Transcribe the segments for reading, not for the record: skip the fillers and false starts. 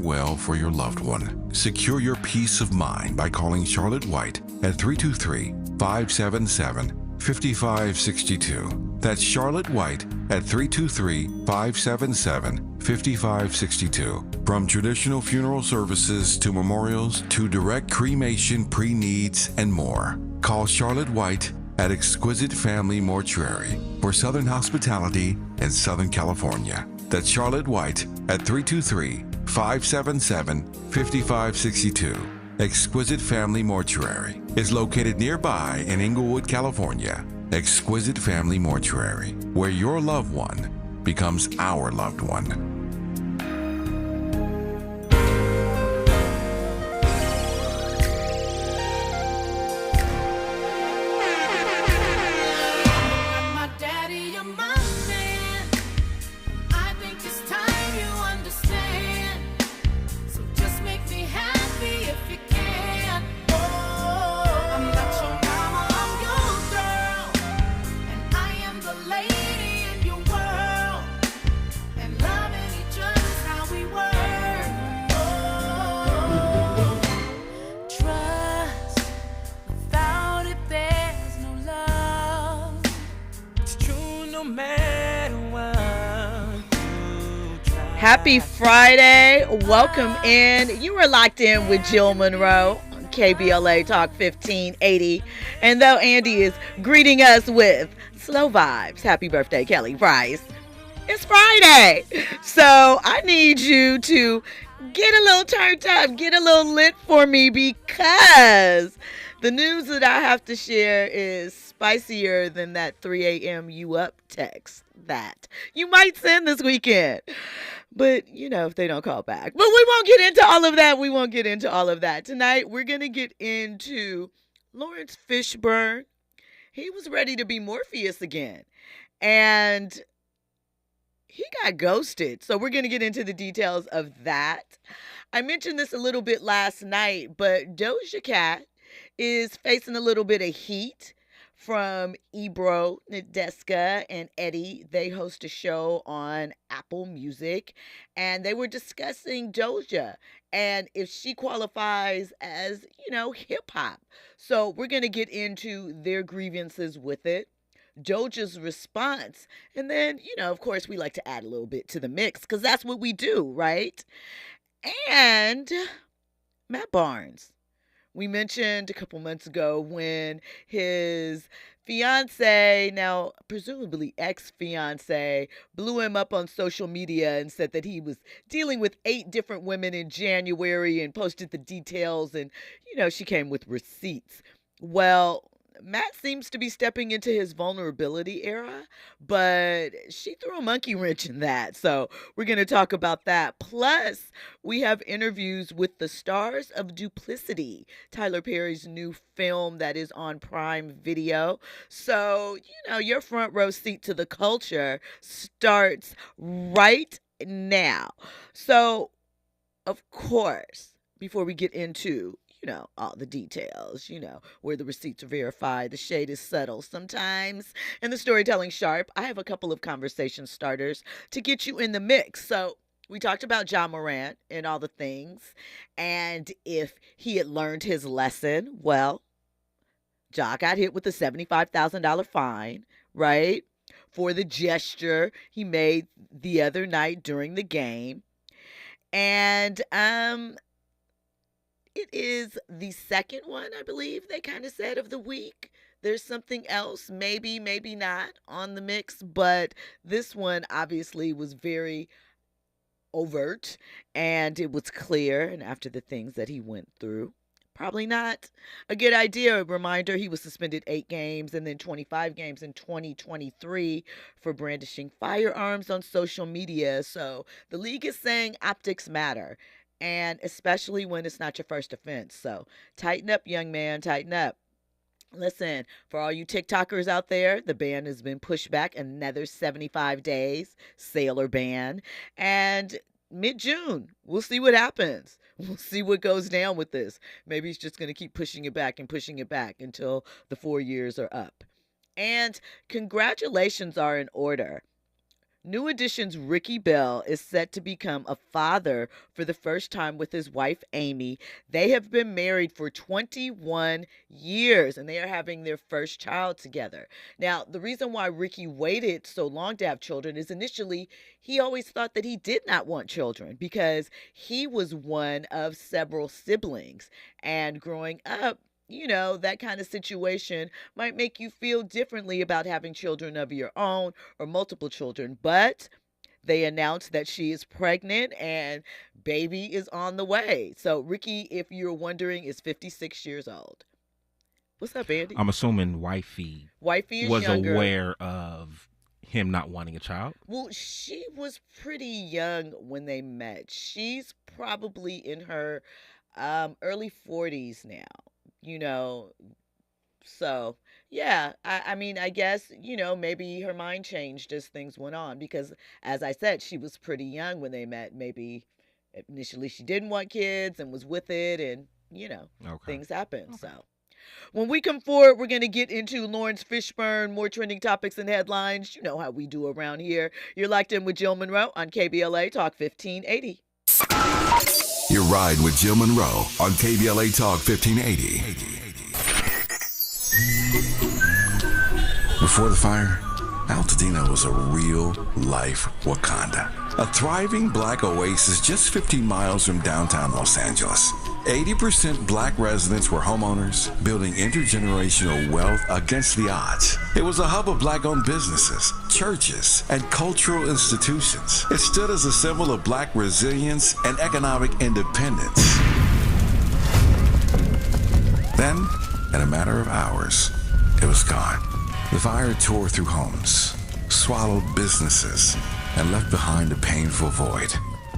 farewell for your loved one. Secure your peace of mind by calling Charlotte White at 323-577-5562. That's Charlotte White at 323-577-5562. From traditional funeral services to memorials to direct cremation, pre-needs, and more. Call Charlotte White at Exquisite Family Mortuary for Southern hospitality in Southern California. That's Charlotte White at 323-577-5562. Exquisite Family Mortuary is located nearby in Inglewood, California. Exquisite Family Mortuary, where your loved one becomes our loved one. Happy Friday. Welcome in. You are locked in with Jill Munroe on KBLA Talk 1580. And though Andy is greeting us with slow vibes, happy birthday, Kelly Price. It's Friday. So I need you to get a little turned up, get a little lit for me, because the news that I have to share is spicier than that 3 a.m. you up text that you might send this weekend. But, you know, if they don't call back. But we won't get into all of that. We won't get into all of that. Tonight, we're going to get into Laurence Fishburne. He was ready to be Morpheus again. And he got ghosted. So we're going to get into the details of that. I mentioned this a little bit last night, but Doja Cat is facing a little bit of heat from Ebro Darden and Eddie. They host a show on Apple Music, and they were discussing Doja and if she qualifies as, you know, hip hop. So we're going to get into their grievances with it, Doja's response, and then, you know, of course, we like to add a little bit to the mix because that's what we do, right? And Matt Barnes. We mentioned a couple months ago when his fiance, now presumably ex-fiance, blew him up on social media and said that he was dealing with 8 different women in January and posted the details, and, you know, she came with receipts. Well, Matt seems to be stepping into his vulnerability era, but she threw a monkey wrench in that. So we're going to talk about that. Plus, we have interviews with the stars of Duplicity, Tyler Perry's new film that is on Prime Video. So, you know, your front row seat to the culture starts right now. So, of course, before we get into all the details, where the receipts are verified, the shade is subtle sometimes, and the storytelling sharp, I have a couple of conversation starters to get you in the mix. So we talked about Ja Morant and all the things, and if he had learned his lesson. Well, Ja got hit with a $75,000 fine, right, for the gesture he made the other night during the game. And it is the second one, I believe, they kind of said, of the week. There's something else, maybe not, on the mix, but this one obviously was very overt, and it was clear, and after the things that he went through, probably not a good idea. A reminder, he was suspended 8 games and then 25 games in 2023 for brandishing firearms on social media. So the league is saying optics matter, and especially when it's not your first offense. So tighten up, young man, tighten up. Listen, for all you TikTokers out there, the ban has been pushed back another 75 days, sailor ban, and mid-June, we'll see what happens. We'll see what goes down with this. Maybe he's just going to keep pushing it back until the 4 years are up. And congratulations are in order New Edition's Ricky Bell is set to become a father for the first time with his wife, Amy. They have been married for 21 years and they are having their first child together. Now, the reason why Ricky waited so long to have children is initially he always thought that he did not want children because he was one of several siblings. And growing up, that kind of situation might make you feel differently about having children of your own or multiple children. But they announced that she is pregnant and baby is on the way. So Ricky, if you're wondering, is 56 years old. What's up, Andy? I'm assuming wifey is was younger. aware of him not wanting a child. Well, she was pretty young when they met. She's probably in her early 40s now. So yeah, I mean, I guess, maybe her mind changed as things went on because, as I said, she was pretty young when they met. Maybe initially she didn't want kids and was with it, and, things happen. Okay. So when we come forward, we're going to get into Laurence Fishburne, more trending topics and headlines. You know how we do around here. You're locked in with Jill Munroe on KBLA Talk 1580. Your ride with Jill Munroe on KBLA Talk 1580. Before the fire, Altadena was a real-life Wakanda. A thriving black oasis just 15 miles from downtown Los Angeles. 80% black residents were homeowners, building intergenerational wealth against the odds. It was a hub of black-owned businesses, churches, and cultural institutions. It stood as a symbol of black resilience and economic independence. Then, in a matter of hours, it was gone. The fire tore through homes, swallowed businesses, and left behind a painful void.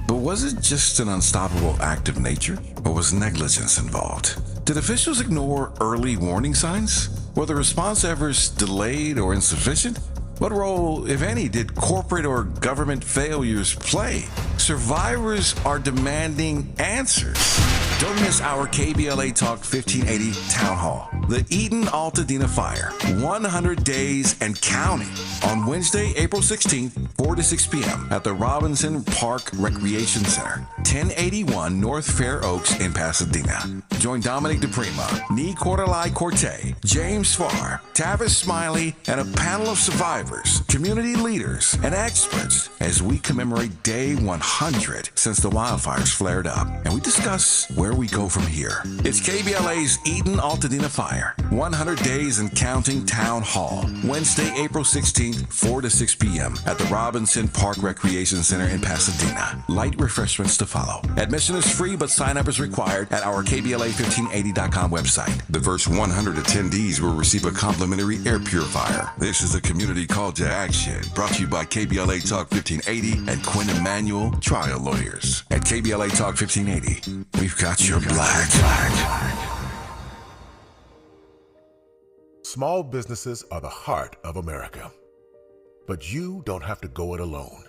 But was it just an unstoppable act of nature, or was negligence involved? Did officials ignore early warning signs? Were the response efforts delayed or insufficient? What role, if any, did corporate or government failures play? Survivors are demanding answers. Don't miss our KBLA Talk 1580 Town Hall. The Eden Altadena Fire, 100 days and counting. On Wednesday, April 16th, 4 to 6 p.m. at the Robinson Park Recreation Center, 1081 North Fair Oaks in Pasadena. Join Dominic DePrima, Nee Cordelai Corte, James Farr, Tavis Smiley, and a panel of survivors, community leaders, and experts as we commemorate Day 100 since the wildfires flared up. And we discuss where we go from here. It's KBLA's Eden Altadena Fire, 100 Days and Counting Town Hall, Wednesday, April 16th, 4 to 6 p.m. at the Robinson Park Recreation Center in Pasadena. Light refreshments to follow. Admission is free, but sign-up is required at our KBLA1580.com website. The first 100 attendees will receive a complimentary air purifier. This is a community call to action, brought to you by KBLA Talk 1580 and Quinn Emanuel Trial Lawyers. At KBLA Talk 1580, we've got your black. Small businesses are the heart of America. But you don't have to go it alone.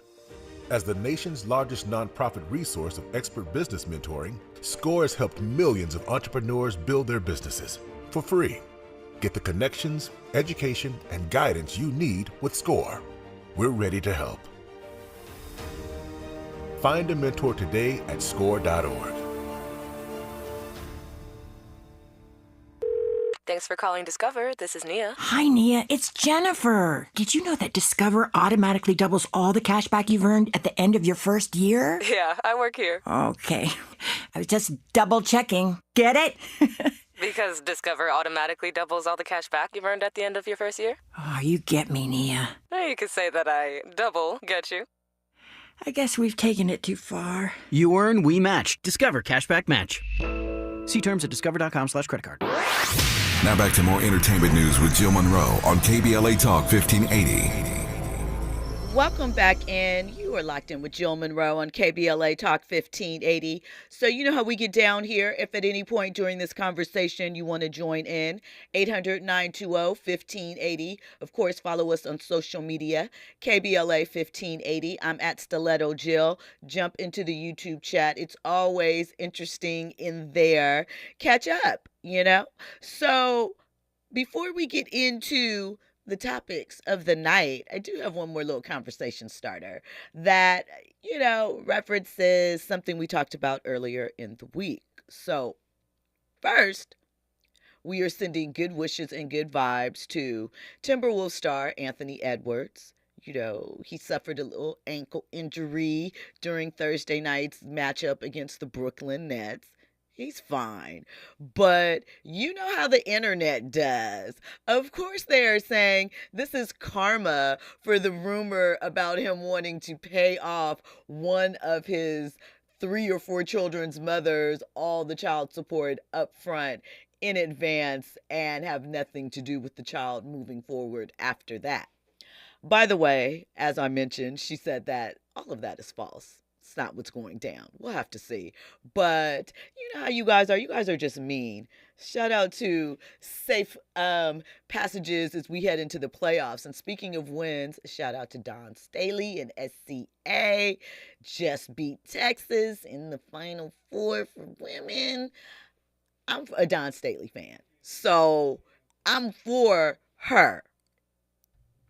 As the nation's largest nonprofit resource of expert business mentoring, SCORE has helped millions of entrepreneurs build their businesses for free. Get the connections, education, and guidance you need with SCORE. We're ready to help. Find a mentor today at score.org. Thanks for calling Discover. This is Nia. Hi, Nia. It's Jennifer. Did you know that Discover automatically doubles all the cash back you've earned at the end of your first year? Yeah, I work here. Okay. I was just double checking. Get it? Because Discover automatically doubles all the cash back you've earned at the end of your first year? Oh, you get me, Nia. You could say that I double get you. I guess we've taken it too far. You earn, we match. Discover Cashback Match. See terms at discover.com/creditcard. Now back to more entertainment news with Jill Munroe on KBLA Talk 1580. Welcome back in. You are locked in with Jill Munroe on KBLA Talk 1580. So you know how we get down here. If at any point during this conversation you want to join in, 800-920-1580. Of course, follow us on social media, KBLA 1580. I'm at Stiletto Jill. Jump into the YouTube chat. It's always interesting in there. Catch up, you know? So before we get into the topics of the night, I do have one more little conversation starter that, references something we talked about earlier in the week. So, first, we are sending good wishes and good vibes to Timberwolves star Anthony Edwards. He suffered a little ankle injury during Thursday night's matchup against the Brooklyn Nets. He's fine. But you know how the internet does. Of course they are saying this is karma for the rumor about him wanting to pay off one of his 3 or 4 children's mothers all the child support up front in advance and have nothing to do with the child moving forward after that. By the way, as I mentioned, she said that all of that is false. It's not what's going down. We'll have to see. But you know how you guys are. You guys are just mean. Shout out to safe passages as we head into the playoffs. And speaking of wins, shout out to Dawn Staley and SCA. Just beat Texas in the Final Four for women. I'm a Dawn Staley fan. So I'm for her.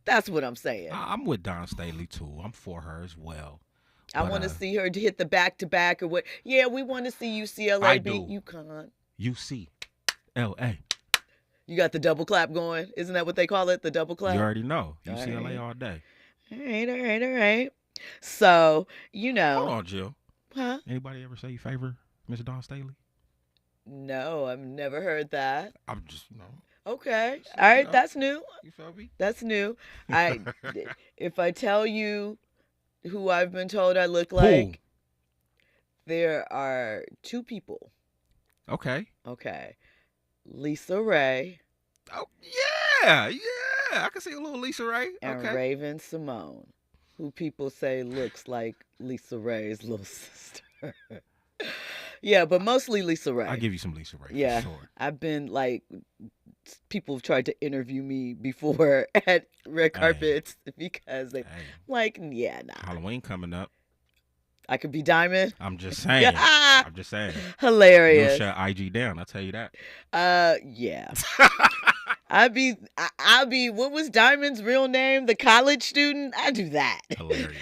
That's what I'm saying. I'm with Dawn Staley, too. I'm for her as well. I want to see her hit the back-to-back or what. Yeah, we want to see UCLA beat UConn. UCLA. You got the double clap going? Isn't that what they call it, the double clap? You already know. UCLA all day. All right. So, Hold on, Jill. Huh? Anybody ever say you favor Miss Dawn Staley? No, I've never heard that. I'm just, Okay. All right, that's new. You feel me? That's new. If I tell you who I've been told I look like, there are 2 people. Okay. Lisa Ray. Oh, yeah. I can see a little Lisa Ray. And Raven Simone, who people say looks like Lisa Ray's little sister. Yeah, but mostly Lisa Ray. I'll give you some Lisa Ray, yeah, for sure. I've been people have tried to interview me before at red carpets because they nah. Halloween coming up. I could be Diamond. I'm just saying. Hilarious. You'll shut IG down, I'll tell you that. Yeah. I'll be, what was Diamond's real name? The college student? I do that. Hilarious.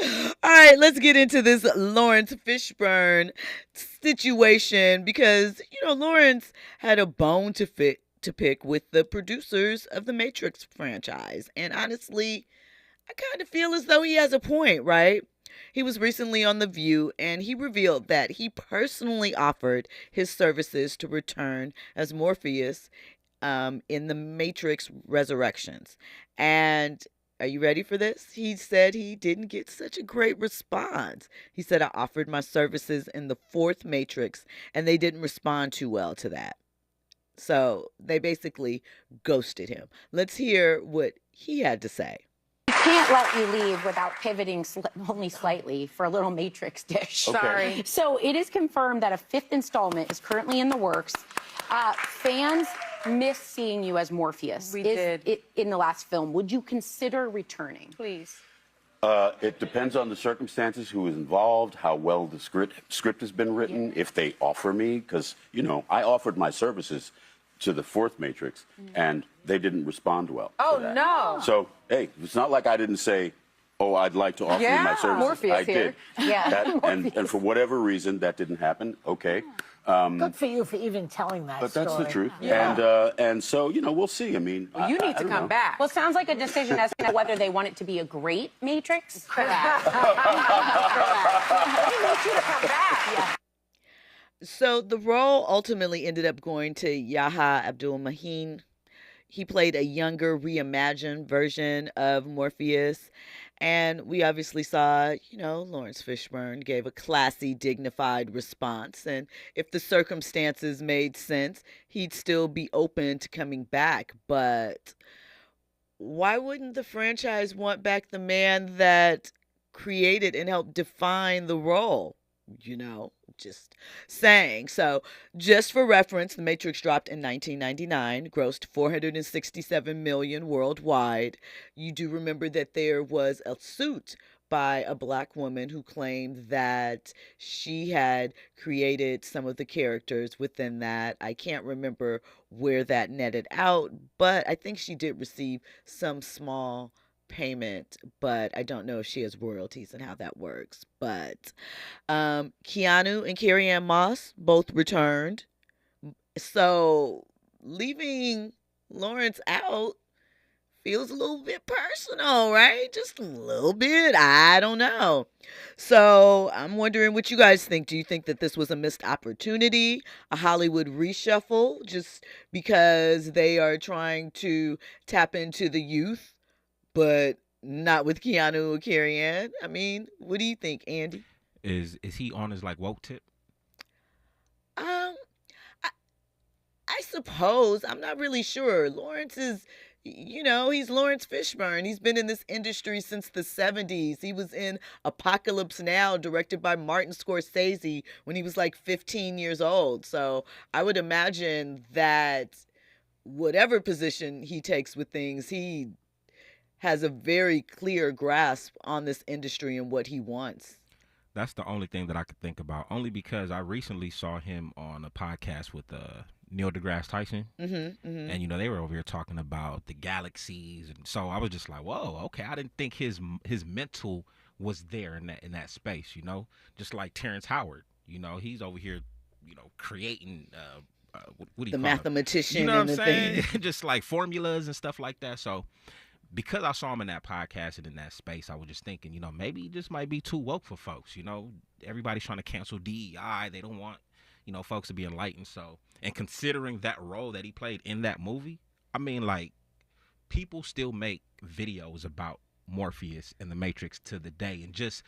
All right, let's get into this Laurence Fishburne situation because, Laurence had a bone to pick with the producers of the Matrix franchise. And honestly, I kind of feel as though he has a point, right? He was recently on The View, and he revealed that he personally offered his services to return as Morpheus in the Matrix Resurrections. And are you ready for this? He said he didn't get such a great response. He said, I offered my services in the 4th Matrix, and they didn't respond too well to that. So they basically ghosted him. Let's hear what he had to say. We can't let you leave without pivoting only slightly for a little Matrix dish. Okay. Sorry. So it is confirmed that a 5th installment is currently in the works. Fans miss seeing you as Morpheus. We did. In the last film. Would you consider returning? Please. It depends on the circumstances, who is involved, how well the script has been written, if they offer me, because, I offered my services to the 4th Matrix, and they didn't respond well. Oh, no. So, hey, it's not like I didn't say, oh, I'd like to offer you my services. Morpheus I here. did. Yeah. And for whatever reason, that didn't happen. Okay. Good for you for even telling that But story. that's the truth. Yeah. And so, we'll see. I mean, Well, you need to come back. Well, it sounds like a decision as to whether they want it to be a great Matrix. Correct. We need you to come back. Yeah. So the role ultimately ended up going to Yahya Abdul-Mateen. He played a younger, reimagined version of Morpheus. And we obviously saw, Laurence Fishburne gave a classy, dignified response. And if the circumstances made sense, he'd still be open to coming back. But why wouldn't the franchise want back the man that created and helped define the role? Just saying. So, just for reference, The Matrix dropped in 1999, grossed $467 million worldwide. You do remember that there was a suit by a black woman who claimed that she had created some of the characters within that. I can't remember where that netted out, but I think she did receive some small payment, but I don't know if she has royalties and how that works. But Keanu and Carrie-Anne Moss both returned. So leaving Laurence out feels a little bit personal, right? Just a little bit. I don't know. So I'm wondering what you guys think. Do you think that this was a missed opportunity, a Hollywood reshuffle, just because they are trying to tap into the youth, but not with Keanu or Carrie-Anne? I mean, what do you think, Andy? Is he on his like woke tip? I suppose. I'm not really sure. Laurence is, he's Laurence Fishburne. He's been in this industry since the 70s. He was in Apocalypse Now, directed by Martin Scorsese, when he was like 15 years old. So I would imagine that whatever position he takes with things, he has a very clear grasp on this industry and what he wants. That's the only thing that I could think about, only because I recently saw him on a podcast with Neil deGrasse Tyson. And, they were over here talking about the galaxies. And so I was just like, whoa, okay. I didn't think his mental was there in that space, just like Terrence Howard. He's over here, creating what do you call mathematician. You know and what I'm saying? Thing. Just like formulas and stuff like that. So because I saw him in that podcast and in that space, I was just thinking, maybe he just might be too woke for folks. Everybody's trying to cancel DEI. They don't want, folks to be enlightened. So, and considering that role that he played in that movie, I mean, like, people still make videos about Morpheus and the Matrix to the day, and just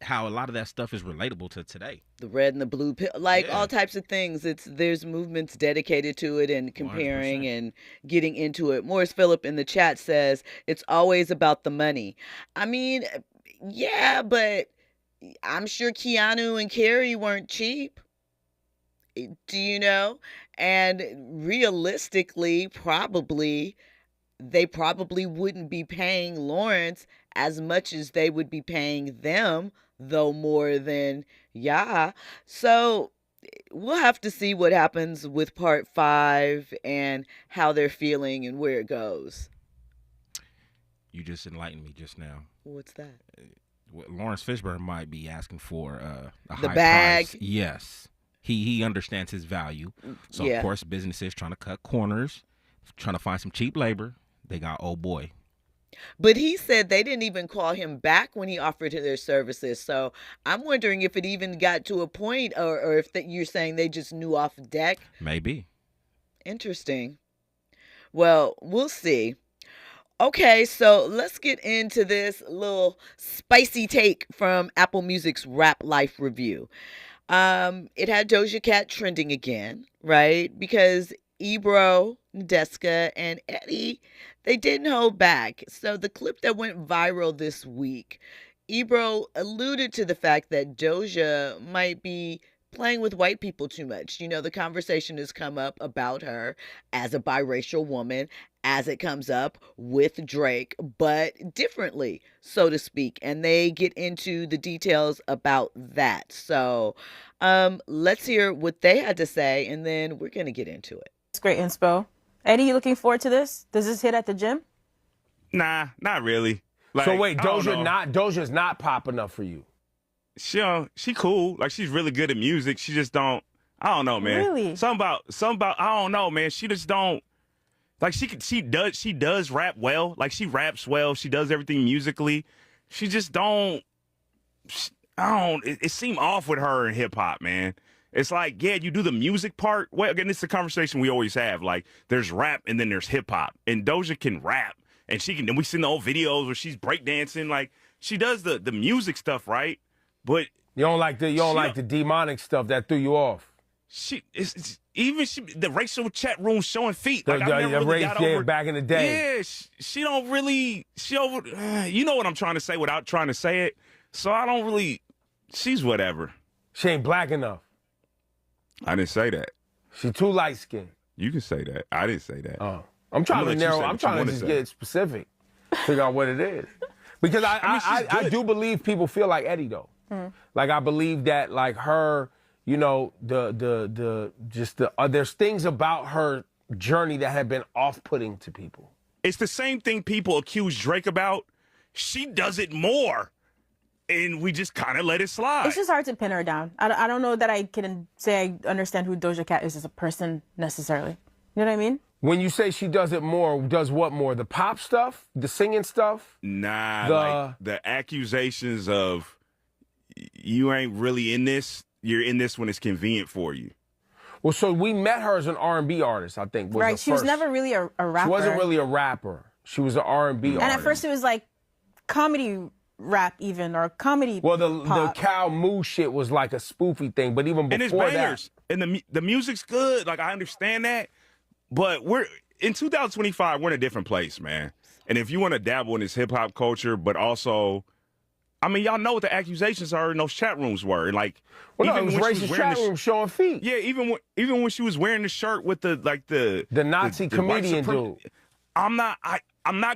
how a lot of that stuff is relatable to today. The red and the blue pill, all types of things. There's movements dedicated to it and comparing 100%. And getting into it. Morris Phillip in the chat says it's always about the money. I mean, yeah, but I'm sure Keanu and Carrie weren't cheap. Do you know? And realistically, they probably wouldn't be paying Laurence as much as they would be paying them, though more than So we'll have to see what happens with part 5 and how they're feeling and where it goes. You just enlightened me just now. What's that? Laurence Fishburne might be asking for a the high bag. price. Yes. He understands his value. So, of course, businesses trying to cut corners, trying to find some cheap labor. They got old boy. But he said they didn't even call him back when he offered their services. So I'm wondering if it even got to a point or if you're saying they just knew off deck. Maybe. Interesting. Well, we'll see. Okay, so let's get into this little spicy take from Apple Music's Rap Life Review. It had Doja Cat trending again, right? Because Ebro, Nadeska, and Eddie, they didn't hold back. So the clip that went viral this week, Ebro alluded to the fact that Doja might be playing with white people too much. The conversation has come up about her as a biracial woman, as it comes up with Drake, but differently, so to speak. And they get into the details about that. So let's hear what they had to say, and then we're going to get into it. It's great inspo. Eddie, you looking forward to this? Does this hit at the gym? Nah, not really. So wait, Doja's not popping up for you? She cool. Like, she's really good at music. She just don't. I don't know, man. Really? Something about. I don't know, man. She just don't. Like, she does rap well. Like, she raps well. She does everything musically. She just don't. It seemed off with her in hip hop, man. It's like, yeah, you do the music part. Well, again, it's the conversation we always have. Like, there's rap and then there's hip hop, and Doja can rap, and she can. And we see the old videos where she's breakdancing. Like, she does the music stuff right, but you don't like the demonic stuff that threw you off. The racial chat room showing feet. Like, I never really got over back in the day. Yeah, she don't really. You know what I'm trying to say without trying to say it. So I don't really. She's whatever. She ain't black enough. I didn't say that. She too light skinned. You can say that. I didn't say that. Oh, I'm trying to narrow. I'm trying to just get specific. Figure out what it is. Because I do believe people feel like Eddie though. Like I believe that like her, you know, there's things about her journey that have been off-putting to people. It's the same thing people accuse Drake about. She does it more, and we just kind of let it slide. It's just hard to pin her down. I don't know that I can say I understand who Doja Cat is as a person necessarily. You know what I mean? When you say she does it more, does what more? The pop stuff? The singing stuff? Nah, like the accusations of you ain't really in this. You're in this when it's convenient for you. Well, so we met her as an R&B artist, I think. Right, she was never really a rapper. She wasn't really a rapper. She was an R&B artist. And at first it was like comedy rap even, or comedy Well, the Cow Moo shit was like a spoofy thing, but even and it's before bangers. that. And the music's good. Like, I understand that. But we're in 2025, we're in a different place, man. And if you want to dabble in this hip-hop culture, but also, I mean, y'all know what the accusations are in those chat rooms were. Like, well, no, it was racist chat room showing feet. Yeah, even when she was wearing the shirt with the Nazi comedian dude. I'm not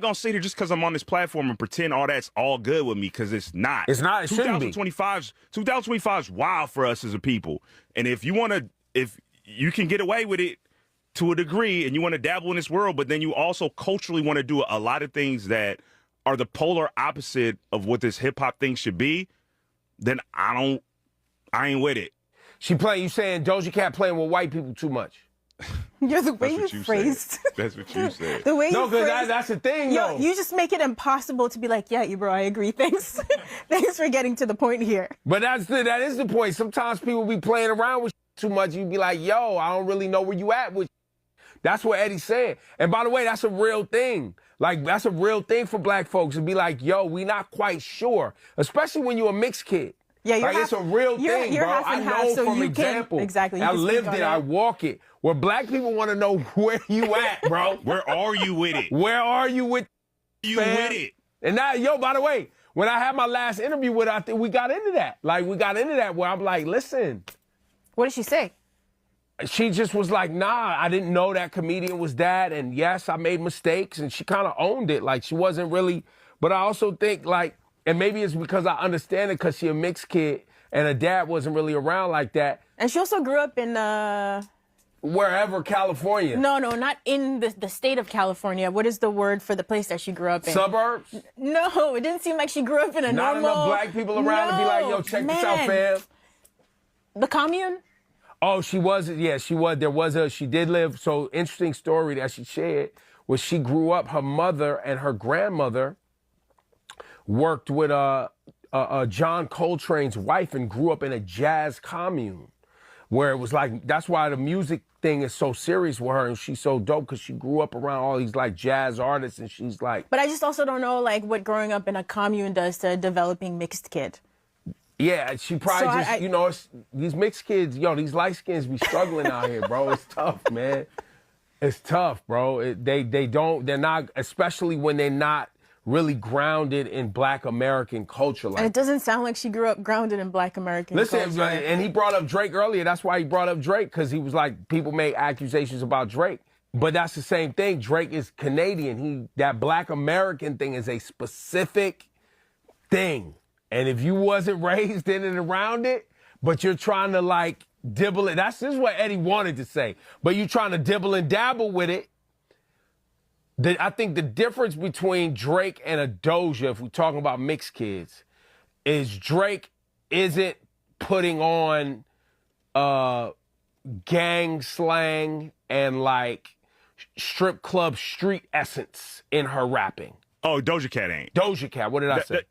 gonna sit here just because I'm on this platform and pretend all that's all good with me, because it's not. It's not. It shouldn't be. 2025's wild for us as a people. And if you can get away with it to a degree, and you want to dabble in this world, but then you also culturally want to do a lot of things that are the polar opposite of what this hip hop thing should be, then I ain't with it. You saying Doja Cat playing with white people too much? You're the way you phrased. That's what you said. The way you because that's the thing, though. You just make it impossible to be like, yeah, Ebro, I agree. Thanks. Thanks for getting to the point here. But that is the point. Sometimes people be playing around with too much. You be like, yo, I don't really know where you at with. That's what Eddie's saying. And by the way, that's a real thing. Like, that's a real thing for black folks to be like, yo, we not quite sure. Especially when you're a mixed kid. Yeah, like, it's a real thing, you're bro. I know so from example. Exactly. I lived it. I walk it. Where black people want to know where you at, bro. Where are you with it? Where are you with it? And now, yo, by the way, when I had my last interview with her, I think we got into that. Like, we got into that where I'm like, listen. What did she say? She just was like, nah, I didn't know that comedian was that. And yes, I made mistakes. And she kind of owned it. Like, she wasn't really. But I also think, like, and maybe it's because I understand it because she a mixed kid and her dad wasn't really around like that. And she also grew up in wherever, California. No, not in the state of California. What is the word for the place that she grew up in? Suburbs? No, it didn't seem like she grew up in a Not normal. enough black people around to be like, yo, check this out, fam. The commune? Oh, she was. Yeah, she was. She did live. So interesting story that she shared was she grew up. Her mother and her grandmother worked with John Coltrane's wife and grew up in a jazz commune, where it was like that's why the music thing is so serious with her and she's so dope because she grew up around all these like jazz artists and she's like. But I just also don't know like what growing up in a commune does to a developing mixed kid. Yeah, she probably so you know, it's, these mixed kids, yo, these light skins be struggling out here, bro. It's tough, man. It's tough, bro. They're not, especially when they're not really grounded in Black American culture. Like, and it doesn't sound like she grew up grounded in Black American culture. Listen, and he brought up Drake earlier. That's why he brought up Drake, because he was like, people make accusations about Drake. But that's the same thing. Drake is Canadian. That Black American thing is a specific thing. And if you wasn't raised in and around it, but you're trying to like dibble it, this is what Eddie wanted to say. But you're trying to dibble and dabble with it. I think the difference between Drake and a Doja, if we're talking about mixed kids, is Drake isn't putting on gang slang and like strip club street essence in her rapping. Oh, Doja Cat ain't. Doja Cat, what did I say?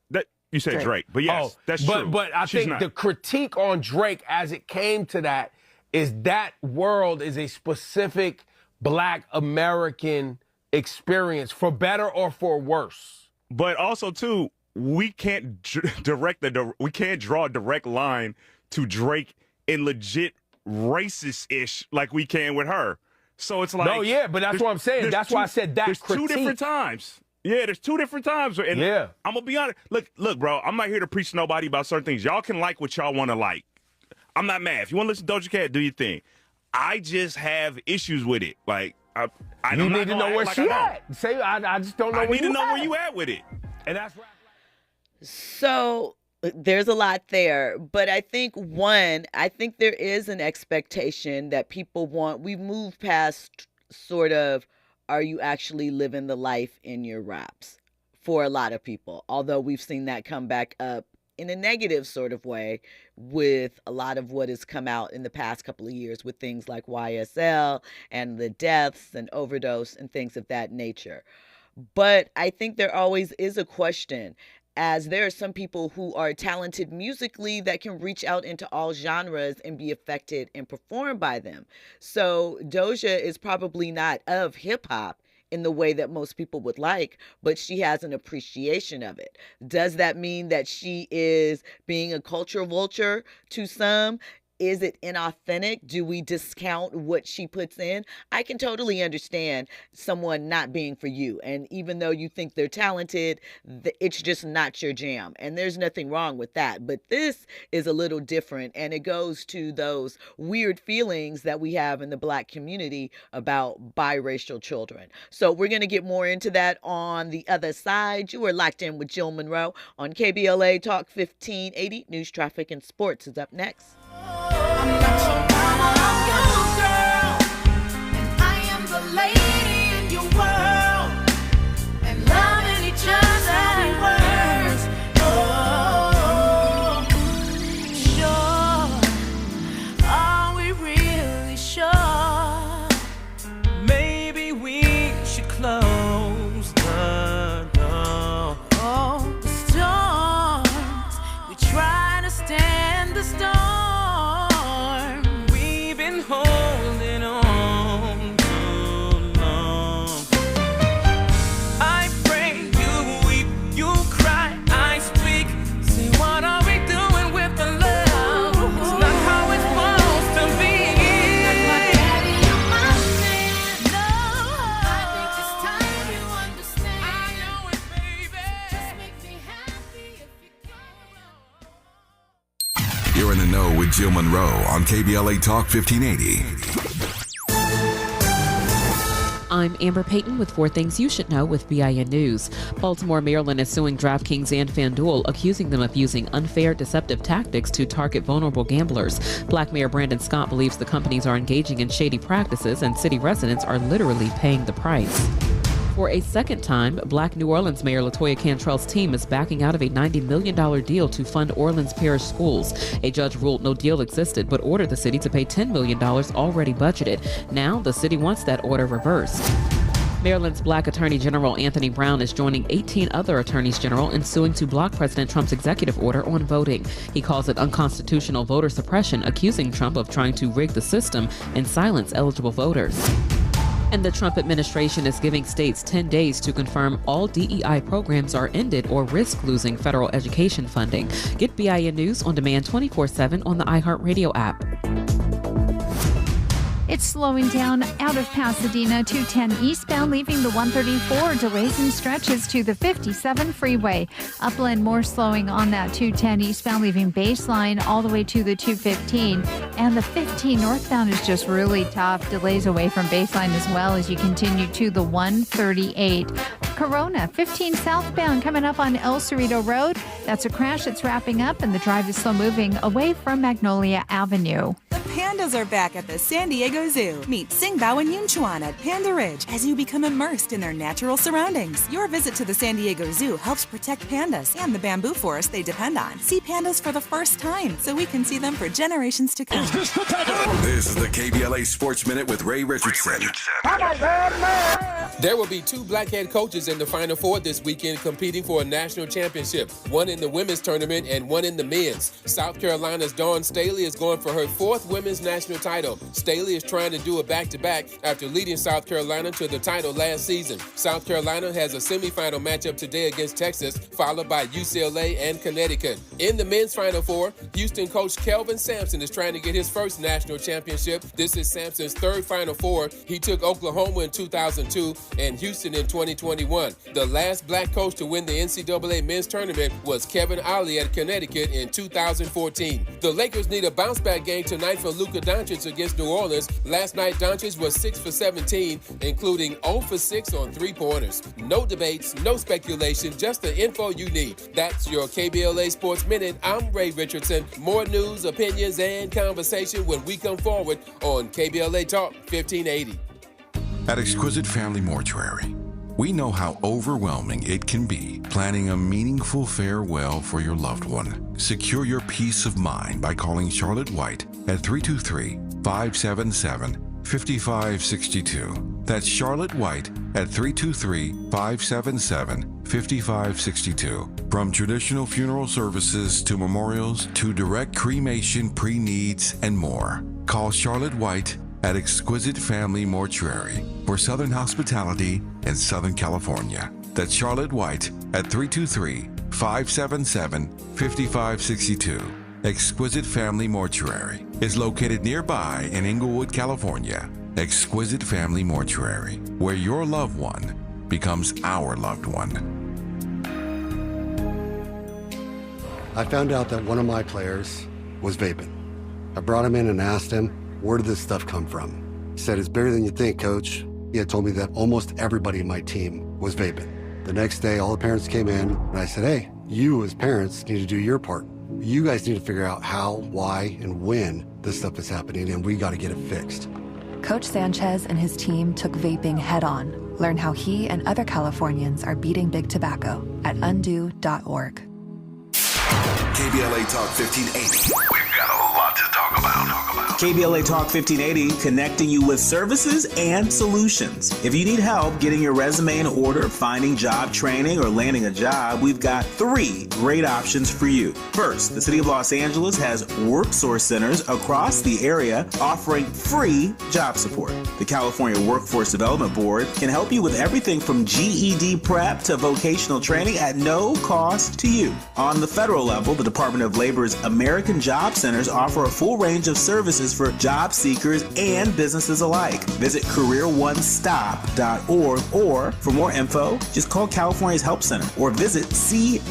You said Drake, but yes, that's true. But I think the critique on Drake as it came to that is that world is a specific Black American experience, for better or for worse. But also, too, we can't we can't draw a direct line to Drake in legit racist-ish like we can with her. So it's like... No, yeah, but that's what I'm saying. That's why I said that critique. There's two different times. Yeah, there's two different times. And yeah. I'm going to be honest. Look, bro, I'm not here to preach to nobody about certain things. Y'all can like what y'all want to like. I'm not mad. If you want to listen to Doja Cat, do your thing. I just have issues with it. Like, I you need to know where she at. Say, I just don't know where you at. I need to know where you at with it. And that's right. So there's a lot there, but I think there is an expectation that people want. We've moved past sort of, are you actually living the life in your raps for a lot of people? Although we've seen that come back up in a negative sort of way with a lot of what has come out in the past couple of years with things like YSL and the deaths and overdose and things of that nature. But I think there always is a question, as there are some people who are talented musically that can reach out into all genres and be affected and performed by them. So Doja is probably not of hip hop in the way that most people would like, but she has an appreciation of it. Does that mean that she is being a culture vulture to some? Is it inauthentic? Do we discount what she puts in? I can totally understand someone not being for you. And even though you think they're talented, it's just not your jam. And there's nothing wrong with that. But this is a little different. And it goes to those weird feelings that we have in the Black community about biracial children. So we're going to get more into that on the other side. You are locked in with Jill Munroe on KBLA Talk 1580. News, traffic, and sports is up next. I'm not your mama, I'm your girl, and I am the lady in your world, and loving each other's words. Oh, sure, are we really sure? Maybe we should close the door. Oh, the storms, we try to stand the storm. Holding on too long. I pray, you weep, you cry, I speak. Say, what are we doing with the love? It's not how it's supposed to be. Like my daddy and my man. No, I think it's time you understand. I know it, baby. Just make me happy if you go. You're in the know with Jill Munroe on KBLA Talk 1580. I'm Amber Payton with 4 Things You Should Know with BIN News. Baltimore, Maryland is suing DraftKings and FanDuel, accusing them of using unfair, deceptive tactics to target vulnerable gamblers. Black Mayor Brandon Scott believes the companies are engaging in shady practices and city residents are literally paying the price. For a second time, Black New Orleans Mayor LaToya Cantrell's team is backing out of a $90 million deal to fund Orleans Parish schools. A judge ruled no deal existed, but ordered the city to pay $10 million already budgeted. Now, the city wants that order reversed. Maryland's Black Attorney General Anthony Brown is joining 18 other attorneys general in suing to block President Trump's executive order on voting. He calls it unconstitutional voter suppression, accusing Trump of trying to rig the system and silence eligible voters. And the Trump administration is giving states 10 days to confirm all DEI programs are ended or risk losing federal education funding. Get BIN News on demand 24/7 on the iHeartRadio app. It's slowing down out of Pasadena, 210 eastbound, leaving the 134. Delays and stretches to the 57 freeway. Upland, more slowing on that 210 eastbound, leaving Baseline all the way to the 215. And the 15 northbound is just really tough. Delays away from Baseline as well as you continue to the 138. Corona, 15 southbound, coming up on El Cerrito Road. That's a crash that's wrapping up, and the drive is slow moving away from Magnolia Avenue. The pandas are back at the San Diego Zoo. Meet Singbao and Yunchuan at Panda Ridge as you become immersed in their natural surroundings. Your visit to the San Diego Zoo helps protect pandas and the bamboo forest they depend on. See pandas for the first time so we can see them for generations to come. This is the KBLA Sports Minute with Ray Richardson. There will be 2 black head coaches in the Final Four this weekend competing for a national championship, one in the women's tournament and one in the men's. South Carolina's Dawn Staley is going for her 4th women's national title. Staley is trying to do a back-to-back after leading South Carolina to the title last season. South Carolina has a semifinal matchup today against Texas, followed by UCLA and Connecticut. In the men's Final Four, Houston coach Kelvin Sampson is trying to get his first national championship. This is Sampson's 3rd Final Four. He took Oklahoma in 2002 and Houston in 2021. The last black coach to win the NCAA men's tournament was Kevin Ollie at Connecticut in 2014. The Lakers need a bounce-back game tonight for Luka Doncic against New Orleans. Last night, Doncic was 6 for 17, including 0 for 6 on three-pointers. No debates, no speculation, just the info you need. That's your KBLA Sports Minute. I'm Ray Richardson. More news, opinions, and conversation when we come forward on KBLA Talk 1580. At Exquisite Family Mortuary, we know how overwhelming it can be planning a meaningful farewell for your loved one. Secure your peace of mind by calling Charlotte White at 323-577-5562. That's Charlotte White at 323-577-5562. From traditional funeral services to memorials to direct cremation, pre-needs, and more. Call Charlotte White at Exquisite Family Mortuary for Southern hospitality in Southern California. That's Charlotte White at 323-577-5562. Exquisite Family Mortuary is located nearby in Inglewood, California. Exquisite Family Mortuary, where your loved one becomes our loved one. I found out that one of my players was vaping. I brought him in and asked him, where did this stuff come from? He said, it's bigger than you think, coach. He had told me that almost everybody in my team was vaping. The next day, all the parents came in, and I said, hey, you as parents need to do your part. You guys need to figure out how, why, and when this stuff is happening, and we got to get it fixed. Coach Sanchez and his team took vaping head-on. Learn how he and other Californians are beating big tobacco at undo.org. KBLA Talk 1580. We've got a lot to talk about. KBLA Talk 1580, connecting you with services and solutions. If you need help getting your resume in order, finding job training, or landing a job, we've got 3 great options for you. First, the City of Los Angeles has WorkSource centers across the area offering free job support. The California Workforce Development Board can help you with everything from GED prep to vocational training at no cost to you. On the federal level, the Department of Labor's American Job Centers offer a full range of services for job seekers and businesses alike. Visit careeronestop.org, or for more info, just call California's Help Center or visit cwdb.ca.gov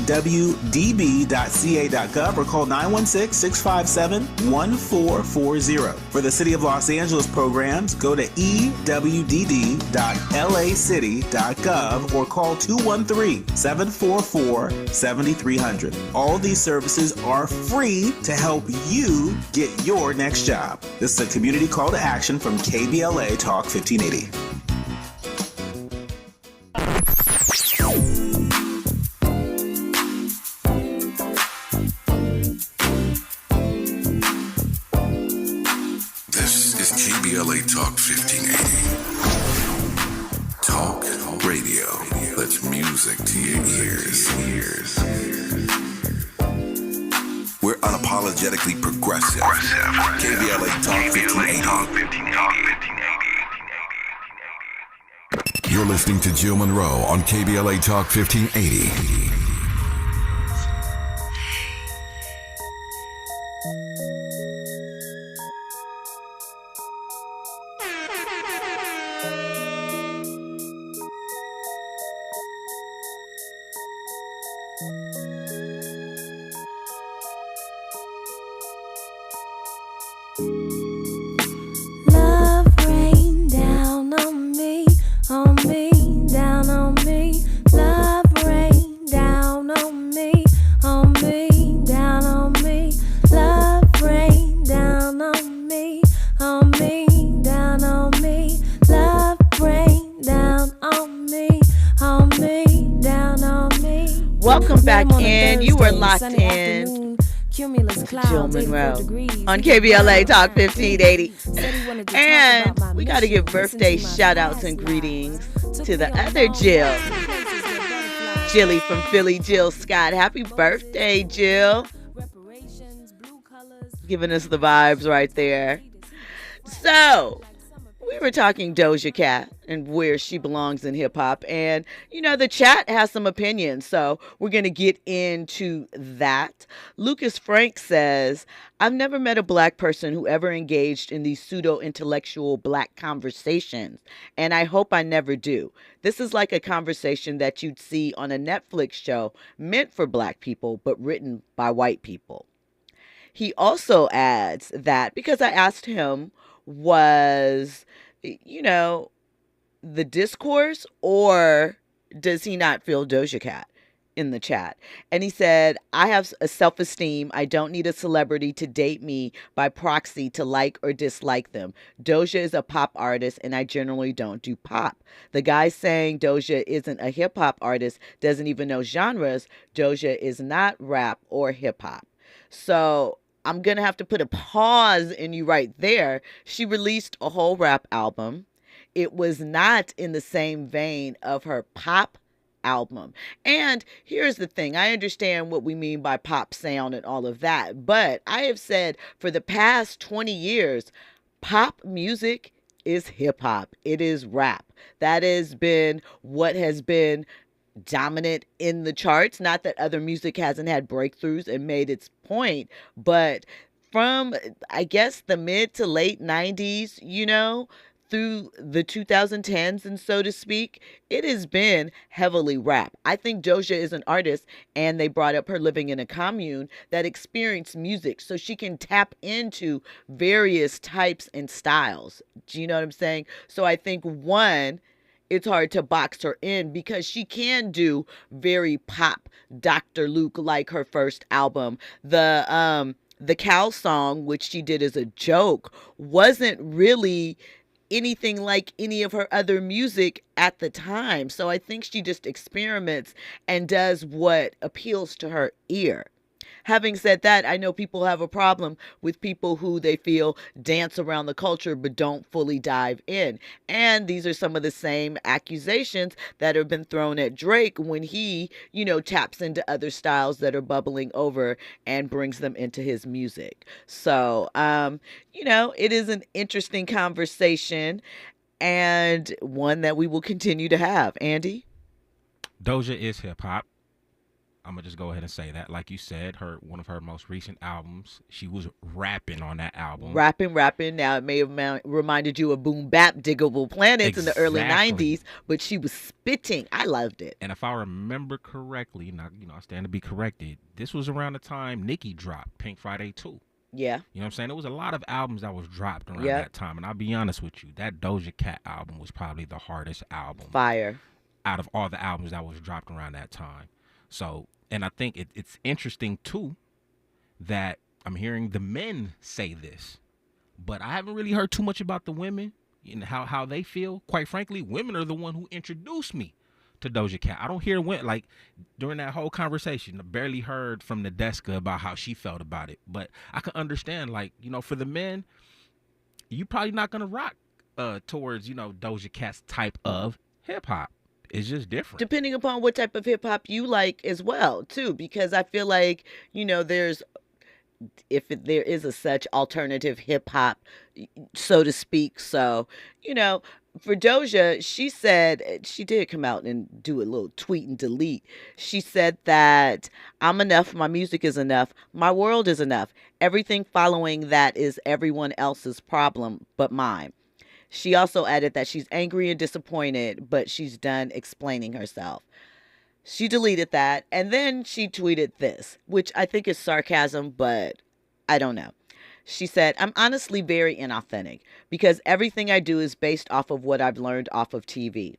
or call 916-657-1440. For the City of Los Angeles programs, go to ewdd.lacity.gov or call 213-744-7300. All these services are free to help you get your next job. This is a community call to action from KBLA Talk 1580. This is KBLA Talk 1580. Talk radio. That's music to your ears. We're unapologetically progressive. KBLA Talk 1580. You're listening to Jill Munroe on KBLA Talk 1580. Welcome back in. You were locked in to Jill Munroe on KBLA Talk 1580. And we got to give birthday shout outs and greetings to the other Jill. Jilly from Philly, Jill Scott. Happy birthday, Jill. Giving us the vibes right there. So, we were talking Doja Cat and where she belongs in hip hop. And, you know, the chat has some opinions. So we're going to get into that. Lucas Frank says, I've never met a black person who ever engaged in these pseudo-intellectual black conversations. And I hope I never do. This is like a conversation that you'd see on a Netflix show meant for black people, but written by white people. he also adds that, because I asked him, was, the discourse, or does he not feel Doja Cat in the chat? And he said, I have a self-esteem. I don't need a celebrity to date me by proxy to like or dislike them. Doja is a pop artist, and I generally don't do pop. The guy saying Doja isn't a hip-hop artist doesn't even know genres. Doja is not rap or hip-hop. So I'm going to have to put a pause in you right there. She released a whole rap album. It was not in the same vein of her pop album. And here's the thing. I understand what we mean by pop sound and all of that. But I have said for the past 20 years, pop music is hip hop. It is rap. That has been what has been dominant in the charts. Not that other music hasn't had breakthroughs and made its point, but from, I guess, the mid to late 90s, through the 2010s, and so to speak, it has been heavily rap. I think Doja is an artist, and they brought up her living in a commune that experienced music, so she can tap into various types and styles. Do you know what I'm saying? So I think, one, it's hard to box her in because she can do very pop Dr. Luke like her first album. The cow song, which she did as a joke, wasn't really anything like any of her other music at the time. So I think she just experiments and does what appeals to her ear. Having said that, I know people have a problem with people who they feel dance around the culture but don't fully dive in. And these are some of the same accusations that have been thrown at Drake when he, taps into other styles that are bubbling over and brings them into his music. So, it is an interesting conversation and one that we will continue to have. Andy? Doja is hip hop. I'm gonna just go ahead and say that. Like you said, one of her most recent albums, she was rapping on that album. Rapping. Now, it may have reminded you of Boom Bap, Diggable Planets in the early 90s, but she was spitting. I loved it. And if I remember correctly, now, I stand to be corrected, this was around the time Nicki dropped Pink Friday 2. Yeah. You know what I'm saying? There was a lot of albums that was dropped around that time. And I'll be honest with you, that Doja Cat album was probably the hardest album. Fire. Out of all the albums that was dropped around that time. So, and I think it's interesting, too, that I'm hearing the men say this, but I haven't really heard too much about the women and how they feel. Quite frankly, women are the one who introduced me to Doja Cat. I don't hear women, like, during that whole conversation, I barely heard from Nadeska about how she felt about it. But I can understand, like, for the men, you probably not going to rock towards, Doja Cat's type of hip-hop. It's just different. Depending upon what type of hip hop you like as well, too, because I feel like, there is a such alternative hip hop, so to speak. So, for Doja, she said, she did come out and do a little tweet and delete. She said that I'm enough. My music is enough. My world is enough. Everything following that is everyone else's problem but mine. She also added that she's angry and disappointed, but she's done explaining herself. She deleted that, and then she tweeted this, which I think is sarcasm, but I don't know. She said, I'm honestly very inauthentic because everything I do is based off of what I've learned off of TV.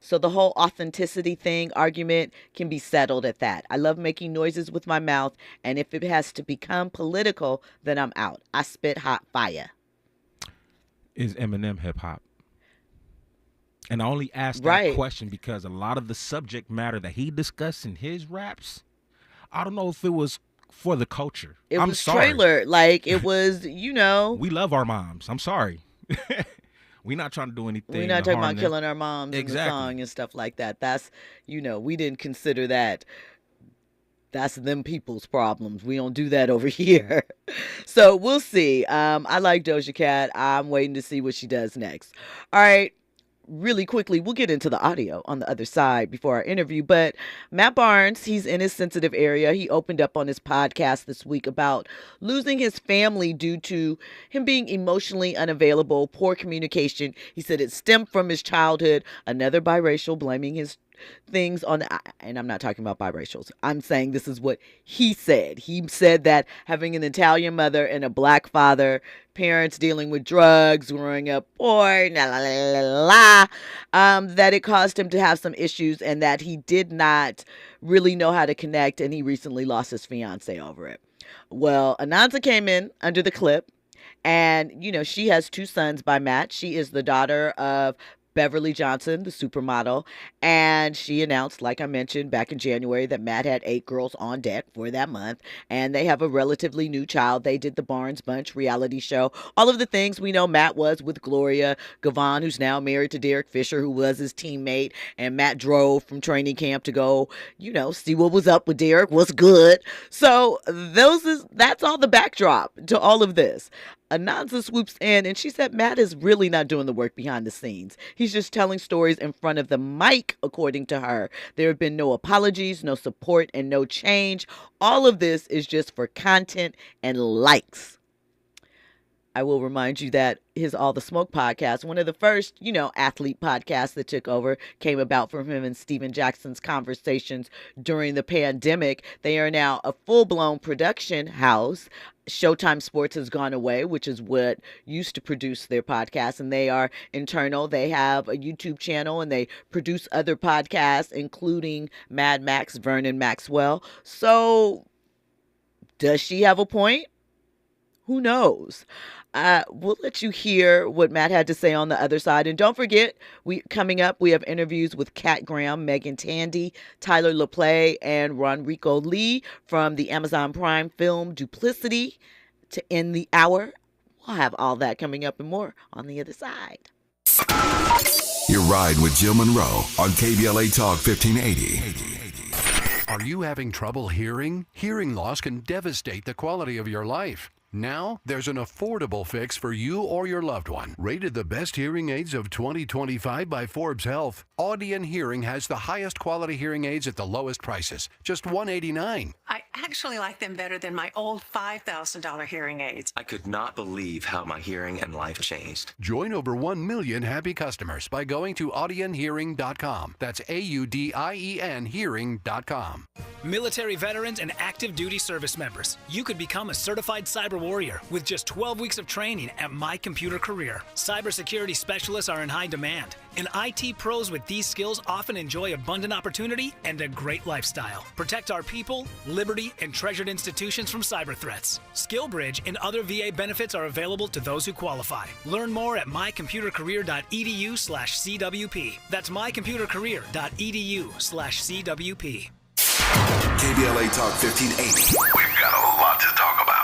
So the whole authenticity thing argument can be settled at that. I love making noises with my mouth, and if it has to become political, then I'm out. I spit hot fire. Is Eminem hip hop? And I only asked that question because a lot of the subject matter that he discussed in his raps, I don't know if it was for the culture. I'm sorry. Trailer, like it was, We love our moms. I'm sorry. We're not trying to do anything. We're not talking about killing our moms exactly. in the song and stuff like that. That's, we didn't consider that. That's them people's problems. We don't do that over here. So we'll see. I like Doja Cat. I'm waiting to see what she does next. All right. Really quickly, we'll get into the audio on the other side before our interview. But Matt Barnes, he's in his sensitive area. He opened up on his podcast this week about losing his family due to him being emotionally unavailable, poor communication. He said it stemmed from his childhood. Another biracial blaming his things on, and I'm not talking about biracials. I'm saying this is what he said. He said that having an Italian mother and a black father, parents dealing with drugs, growing up poor, that it caused him to have some issues and that he did not really know how to connect, and he recently lost his fiance over it. Well, Anansa came in under the clip, and, she has 2 sons by Matt. She is the daughter of Beverly Johnson, the supermodel, and she announced, like I mentioned back in January, that Matt had 8 girls on deck for that month, and they have a relatively new child. They did the Barnes Bunch reality show, all of the things we know Matt was with Gloria Gavon, who's now married to Derek Fisher, who was his teammate, and Matt drove from training camp to go, see what was up with Derek, what's good. So that's all the backdrop to all of this. Anansa swoops in and she said Matt is really not doing the work behind the scenes. He's just telling stories in front of the mic, according to her. There have been no apologies, no support, and no change. All of this is just for content and likes. I will remind you that his All the Smoke podcast, one of the first, athlete podcasts that took over, came about from him and Steven Jackson's conversations during the pandemic. They are now a full-blown production house. Showtime Sports has gone away, which is what used to produce their podcast, and they are internal. They have a YouTube channel, and they produce other podcasts, including Mad Max, Vernon Maxwell. So, does she have a point? Who knows? We'll let you hear what Matt had to say on the other side. And don't forget, coming up, we have interviews with Kat Graham, Meagan Tandy, Tyler Lepley, and RonReaco Lee from the Amazon Prime film Duplicity to end the hour. We'll have all that coming up and more on the other side. You're riding with Jill Munroe on KBLA Talk 1580. Are you having trouble hearing? Hearing loss can devastate the quality of your life. Now, there's an affordable fix for you or your loved one. Rated the best hearing aids of 2025 by Forbes Health, Audion Hearing has the highest quality hearing aids at the lowest prices, just $189. I actually like them better than my old $5,000 hearing aids. I could not believe how my hearing and life changed. Join over 1 million happy customers by going to audionhearing.com. That's AUDIEN hearing.com. Military veterans and active duty service members, you could become a certified cyber warrior with just 12 weeks of training at My Computer Career. Cybersecurity specialists are in high demand, and IT pros with these skills often enjoy abundant opportunity and a great lifestyle. Protect our people, liberty, and treasured institutions from cyber threats. SkillBridge and other VA benefits are available to those who qualify. Learn more at mycomputercareer.edu/CWP. That's mycomputercareer.edu/CWP. KBLA Talk 1580. We've got a lot to talk about.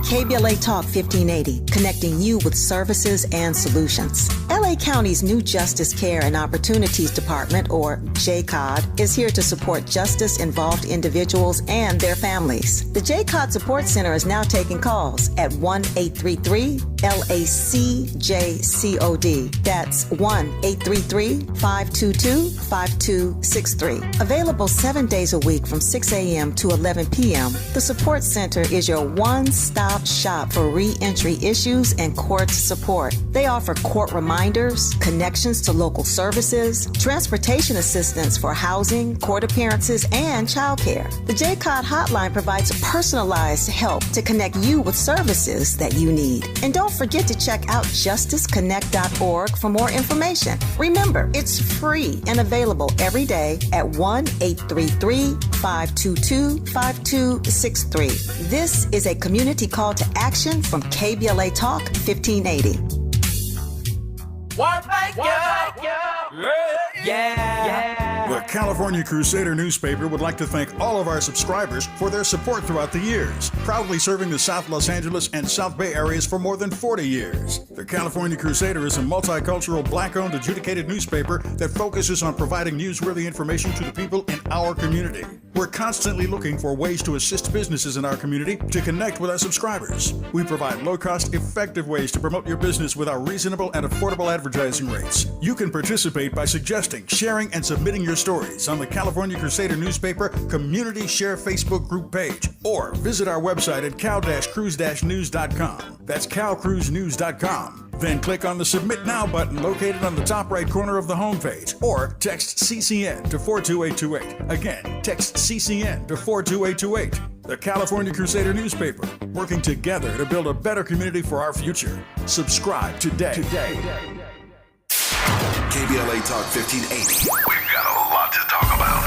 KBLA Talk 1580, connecting you with services and solutions. LA County's new Justice Care and Opportunities Department, or JCOD, is here to support justice-involved individuals and their families. The JCOD Support Center is now taking calls at 1-833-LACJCOD. That's 1-833-522-5263. Available 7 days a week from 6 a.m. to 11 p.m. The Support Center is your one-stop shop for re-entry issues and court support. They offer court reminders, connections to local services, transportation assistance for housing, court appearances, and childcare. The JCOD hotline provides personalized help to connect you with services that you need. And don't forget to check out justiceconnect.org for more information. Remember, it's free and available every day at 1-833-522-5263. This is a community call to action from KBLA Talk 1580. The California Crusader newspaper would like to thank all of our subscribers for their support throughout the years, proudly serving the South Los Angeles and South Bay areas for more than 40 years. The California Crusader is a multicultural, black-owned, adjudicated newspaper that focuses on providing newsworthy information to the people in our community. We're constantly looking for ways to assist businesses in our community to connect with our subscribers. We provide low-cost, effective ways to promote your business with our reasonable and affordable advertising rates. You can participate by suggesting, sharing, and submitting your stories on the California Crusader newspaper Community Share Facebook group page, or visit our website at cal-cruise-news.com. That's calcruisenews.com. Then click on the Submit Now button located on the top right corner of the homepage, or text CCN to 42828. Again, text CCN to 42828. The California Crusader newspaper, working together to build a better community for our future. Subscribe today. KBLA Talk 1580. We've got a lot to talk about.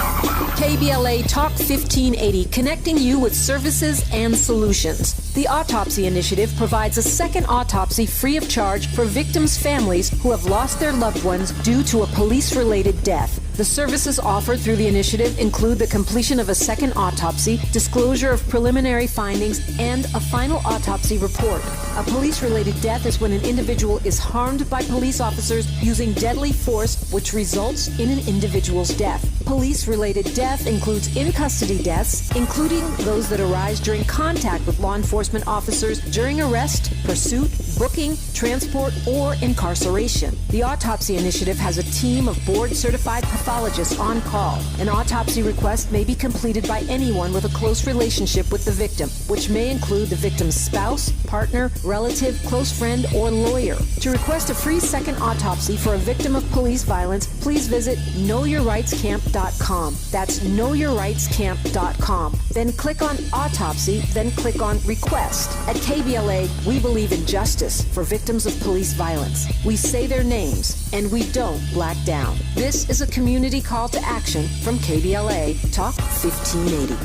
KBLA Talk 1580, connecting you with services and solutions. The Autopsy Initiative provides a second autopsy free of charge for victims' families who have lost their loved ones due to a police-related death. The services offered through the initiative include the completion of a second autopsy, disclosure of preliminary findings, and a final autopsy report. A police-related death is when an individual is harmed by police officers using deadly force, which results in an individual's death. Police-related death includes in-custody deaths, including those that arise during contact with law enforcement officers during arrest, pursuit, booking, transport, or incarceration. The Autopsy Initiative has a team of board-certified pathologists on call. An autopsy request may be completed by anyone with a close relationship with the victim, which may include the victim's spouse, partner, relative, close friend, or lawyer. To request a free second autopsy for a victim of police violence, please visit knowyourrightscamp.com. That's knowyourrightscamp.com. Then click on Autopsy, then click on Request. At KBLA, we believe in justice for victims of police violence. We say their names, and we don't black down. This is a community call to action from KBLA Talk 1580.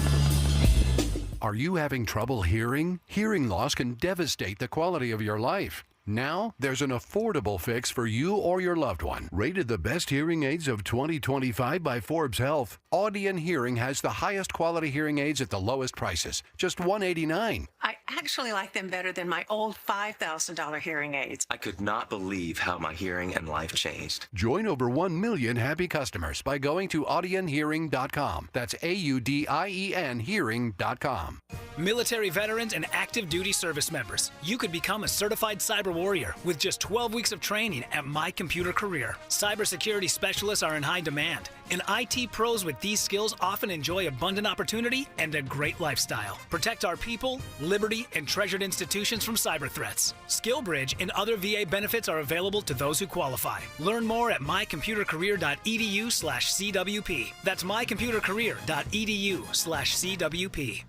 Are you having trouble hearing? Hearing loss can devastate the quality of your life. Now, there's an affordable fix for you or your loved one. Rated the best hearing aids of 2025 by Forbes Health, Audion Hearing has the highest quality hearing aids at the lowest prices, just $189. I actually like them better than my old $5,000 hearing aids. I could not believe how my hearing and life changed. Join over 1 million happy customers by going to audionhearing.com. That's AUDIEN hearing.com. Military veterans and active duty service members, you could become a certified cyber warrior with just 12 weeks of training at My Computer Career. Cybersecurity specialists are in high demand, and IT pros with these skills often enjoy abundant opportunity and a great lifestyle. Protect our people, liberty, and treasured institutions from cyber threats. SkillBridge and other VA benefits are available to those who qualify. Learn more at mycomputercareer.edu/CWP. That's mycomputercareer.edu/CWP.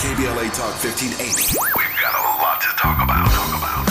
KBLA Talk 1580. We've got a lot to talk about.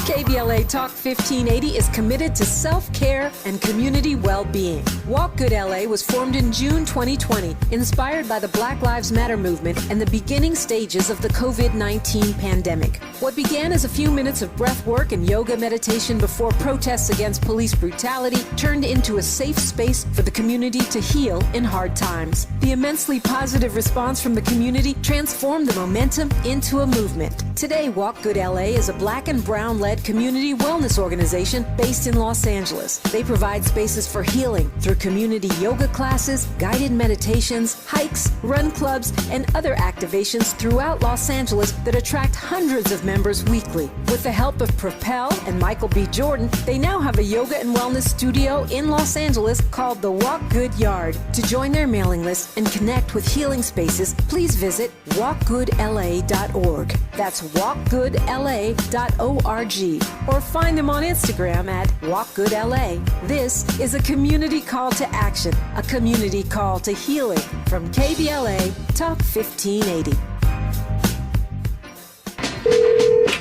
KBLA Talk 1580 is committed to self-care and community well-being. Walk Good LA was formed in June 2020, inspired by the Black Lives Matter movement and the beginning stages of the COVID-19 pandemic. What began as a few minutes of breath work and yoga meditation before protests against police brutality turned into a safe space for the community to heal in hard times. The immensely positive response from the community transformed the momentum into a movement. Today, Walk Good LA is a black and brown-led community wellness organization based in Los Angeles. They provide spaces for healing through community yoga classes, guided meditations, hikes, run clubs, and other activations throughout Los Angeles that attract hundreds of members weekly. With the help of Propel and Michael B. Jordan, they now have a yoga and wellness studio in Los Angeles called the Walk Good Yard. To join their mailing list and connect with healing spaces, please visit walkgoodla.org. That's walkgoodla.org. Or find them on Instagram at walkgoodla. This is a community call to action, a community call to healing from KBLA Talk 1580.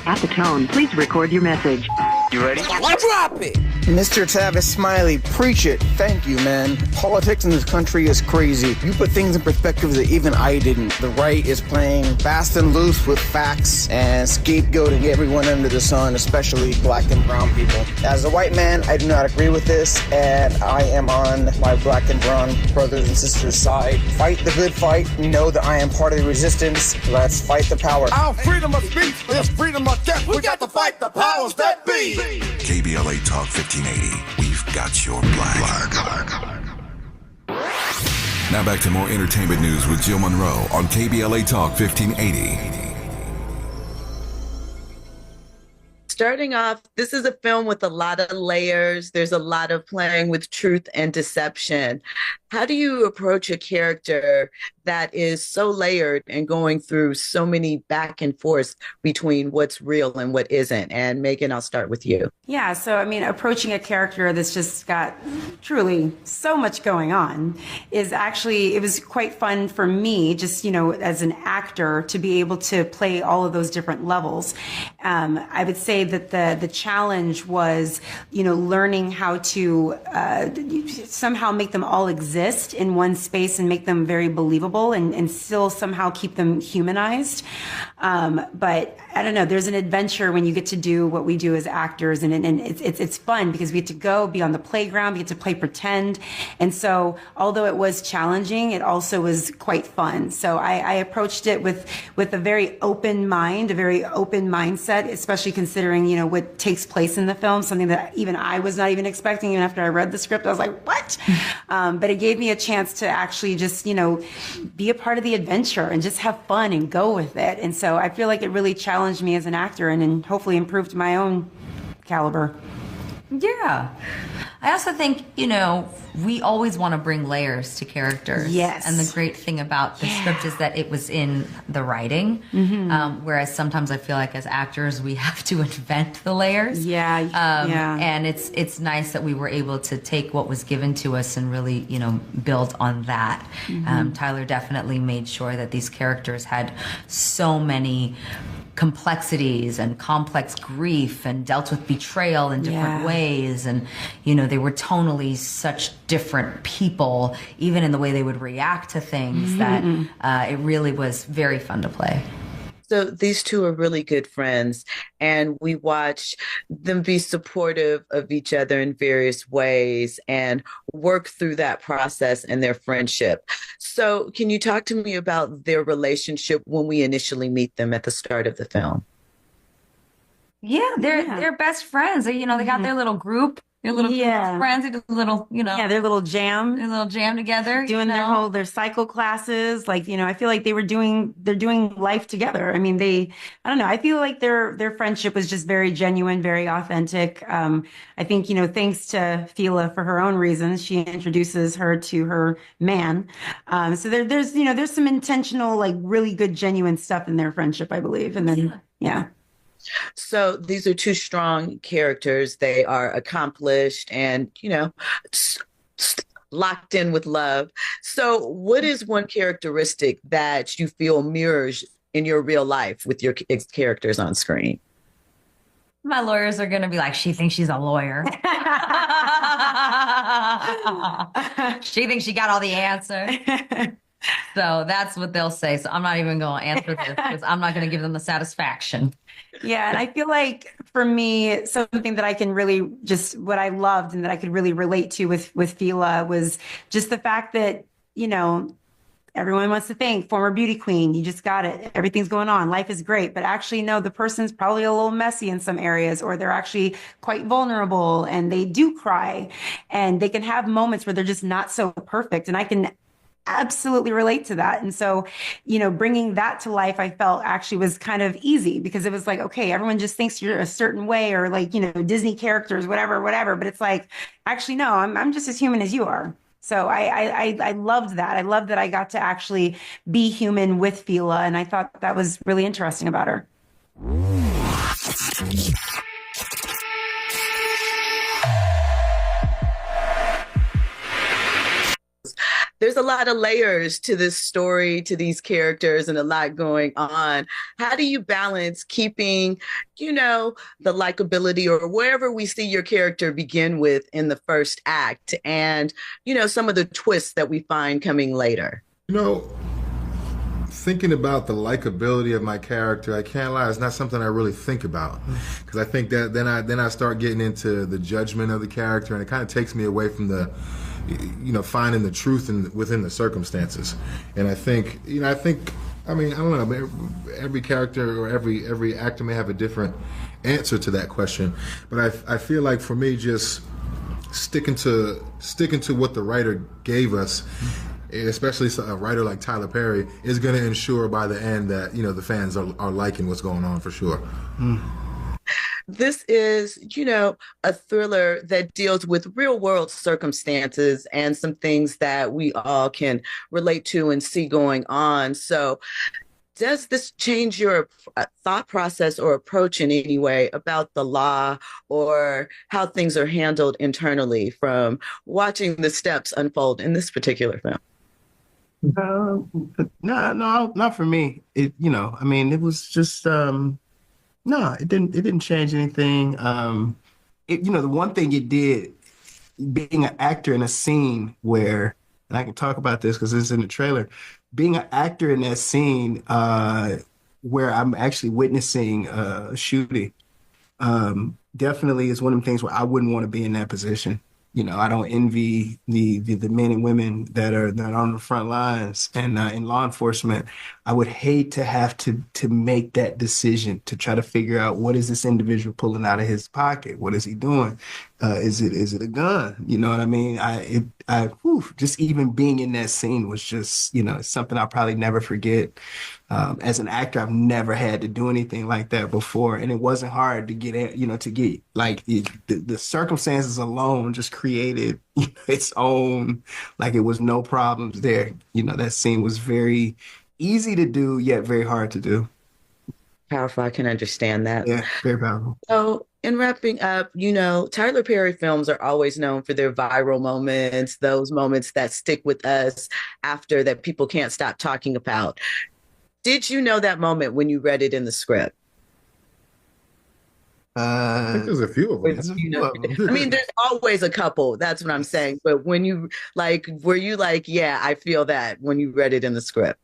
At the tone, please record your message. You ready? Drop it! Mr. Tavis Smiley, preach it. Thank you, man. Politics in this country is crazy. You put things in perspective that even I didn't. The right is playing fast and loose with facts and scapegoating everyone under the sun, especially black and brown people. As a white man, I do not agree with this, and I am on my black and brown brothers and sisters' side. Fight the good fight. We know that I am part of the resistance. Let's fight the power. Our freedom of speech is freedom of death. We got to fight the powers that be. KBLA Talk 1580. We've got your black. Now back to more entertainment news with Jill Munroe on KBLA Talk 1580. Starting off, this is a film with a lot of layers. There's a lot of playing with truth and deception. How do you approach a character that is so layered and going through so many back and forth between what's real and what isn't? And Meagan, I'll start with you. Yeah, so I mean, approaching a character that's just got truly so much going on is actually, it was quite fun for me, just, you know, as an actor, to be able to play all of those different levels. I would say that the challenge was, you know, learning how to somehow make them all exist in one space and make them very believable and still somehow keep them humanized. But I don't know, there's an adventure when you get to do what we do as actors, and it's fun because we get to go be on the playground, we get to play pretend. And so although it was challenging, it also was quite fun. So I approached it with a very open mind, a very open mindset, especially considering, you know, what takes place in the film, something that even I was not even expecting. Even after I read the script, I was like, what? But it gave me a chance to actually just, you know, be a part of the adventure and just have fun and go with it. And so I feel like it really challenged me as an actor and hopefully improved my own caliber. Yeah. I also think, you know, we always want to bring layers to characters. Yes. And the great thing about the script is that it was in the writing. Mm-hmm. Whereas sometimes I feel like as actors, we have to invent the layers. Yeah. And it's nice that we were able to take what was given to us and really, you know, build on that. Mm-hmm. Tyler definitely made sure that these characters had so many complexities and complex grief and dealt with betrayal in different ways. And, you know, they were tonally such different people, even in the way they would react to things, that it really was very fun to play. So these two are really good friends, and we watch them be supportive of each other in various ways and work through that process and their friendship. So can you talk to me about their relationship when we initially meet them at the start of the film? Yeah, they're best friends. They, you know, they got their little group. Their little friends, they do a little, you know. Yeah, their little jam. Their little jam together. Doing their cycle classes. Like, you know, I feel like they're doing life together. I mean, I don't know. I feel like their friendship was just very genuine, very authentic. I think, you know, thanks to Fila for her own reasons, she introduces her to her man. So there's some intentional, like really good, genuine stuff in their friendship, I believe. And then, So these are two strong characters. They are accomplished and, you know, locked in with love. So what is one characteristic that you feel mirrors in your real life with your characters on screen? My lawyers are going to be like, she thinks she's a lawyer. She thinks she got all the answers. So that's what they'll say. So I'm not even going to answer this because I'm not going to give them the satisfaction. Yeah. And I feel like for me, something that I can really what I loved and that I could really relate to with Fila was just the fact that, you know, everyone wants to think former beauty queen, you just got it. Everything's going on. Life is great. But actually, no, the person's probably a little messy in some areas, or they're actually quite vulnerable and they do cry and they can have moments where they're just not so perfect. And I can absolutely relate to that. And so, you know, bringing that to life, I felt actually was kind of easy because it was like, okay, everyone just thinks you're a certain way, or like, you know, Disney characters, whatever. But it's like, actually, no, I'm just as human as you are. So I loved that. I loved that I got to actually be human with Fila. And I thought that was really interesting about her. There's a lot of layers to this story, to these characters, and a lot going on. How do you balance keeping, you know, the likability or wherever we see your character begin with in the first act and, you know, some of the twists that we find coming later? You know, thinking about the likability of my character, I can't lie, it's not something I really think about, because I think that then I start getting into the judgment of the character, and it kind of takes me away from the, you know, finding the truth within the circumstances. And I think, you know, I mean, I don't know, every character or every actor may have a different answer to that question, but I feel like for me, just sticking to what the writer gave us, especially a writer like Tyler Perry, is going to ensure by the end that, you know, the fans are liking what's going on for sure. This is, a thriller that deals with real world circumstances and some things that we all can relate to and see going on. So does this change your thought process or approach in any way about the law or how things are handled internally from watching the steps unfold in this particular film? No, not for me. It was just no, it didn't change anything. The one thing it did, being an actor in a scene where, and I can talk about this because it's in the trailer, being an actor in that scene where I'm actually witnessing a shooting, definitely is one of the things where I wouldn't want to be in that position. I don't envy the men and women that are on the front lines and in law enforcement. I would hate to have to make that decision to try to figure out what is this individual pulling out of his pocket? What is he doing? Is it a gun? You know what I mean? Just even being in that scene was just, something I'll probably never forget. As an actor, I've never had to do anything like that before. And it wasn't hard to get, the circumstances alone just created its own, like it was no problems there. That scene was very easy to do, yet very hard to do. Powerful. I can understand that. Yeah, very powerful. So in wrapping up, Tyler Perry films are always known for their viral moments, those moments that stick with us after that people can't stop talking about. Did you know that moment when you read it in the script? I think there's a few of them. I mean, there's always a couple. That's what I'm saying. But when you were you like, yeah, I feel that when you read it in the script?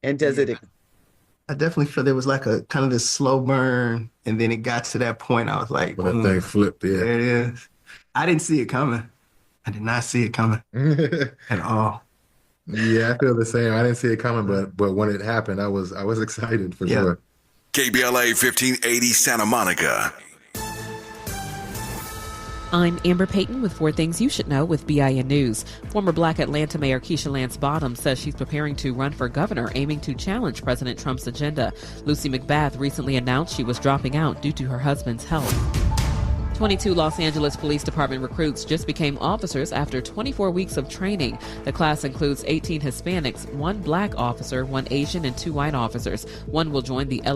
And does it? I definitely feel there was like a kind of this slow burn. And then it got to that point. I was like, when that thing flipped, yeah. There it is. I didn't see it coming. I did not see it coming at all. Yeah, I feel the same. I didn't see it coming, but when it happened, I was excited for sure. KBLA 1580 Santa Monica. I'm Amber Payton with 4 Things You Should Know with BIN News. Former Black Atlanta Mayor Keisha Lance Bottoms says she's preparing to run for governor, aiming to challenge President Trump's agenda. Lucy McBath recently announced she was dropping out due to her husband's health. 22 Los Angeles Police Department recruits just became officers after 24 weeks of training. The class includes 18 Hispanics, 1 black officer, 1 Asian, and 2 white officers. One will join the LA